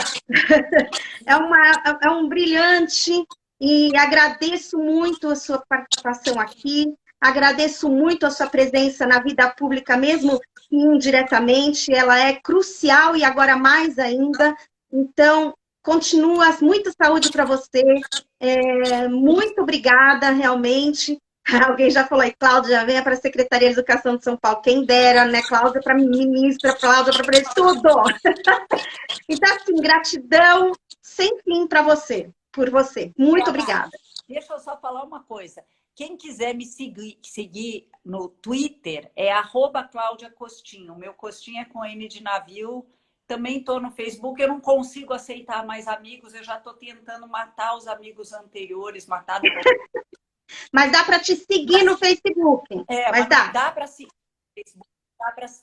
É um brilhante e agradeço muito a sua participação aqui, agradeço muito a sua presença na vida pública, mesmo indiretamente, ela é crucial e agora mais ainda. Então, continua, muita saúde para você. Muito obrigada, realmente. Alguém já falou aí, Cláudia, venha para a Secretaria de Educação de São Paulo. Quem dera, né? Cláudia para ministra, Cláudia para tudo. Então, assim, gratidão sem fim para você, por você. Muito obrigada. Deixa eu só falar uma coisa. Quem quiser me seguir no Twitter é @Cláudia Costinho. O meu Costinho é com M de navio. Também estou no Facebook. Eu não consigo aceitar mais amigos. Eu já estou tentando matar os amigos anteriores, matar no... Mas dá para te seguir no Facebook. Mas dá para seguir no Facebook,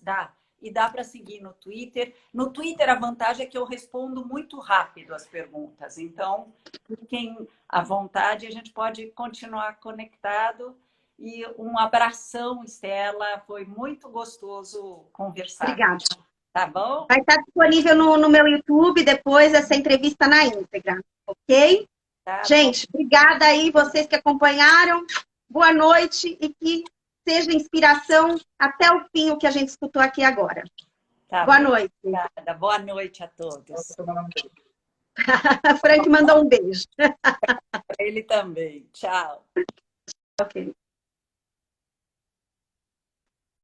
dá. E dá para seguir no Twitter. No Twitter, a vantagem é que eu respondo muito rápido as perguntas. Então, fiquem à vontade, a gente pode continuar conectado. E um abração, Estela. Foi muito gostoso conversar. Obrigada. Tá bom? Vai estar disponível no meu YouTube depois essa entrevista na íntegra, ok? Tá, gente, bom. Obrigada aí, vocês que acompanharam. Boa noite e que seja inspiração até o fim o que a gente escutou aqui agora. Tá, boa noite. Obrigada. Boa noite a todos. Frank mandou um beijo. Ele também. Tchau. Ok.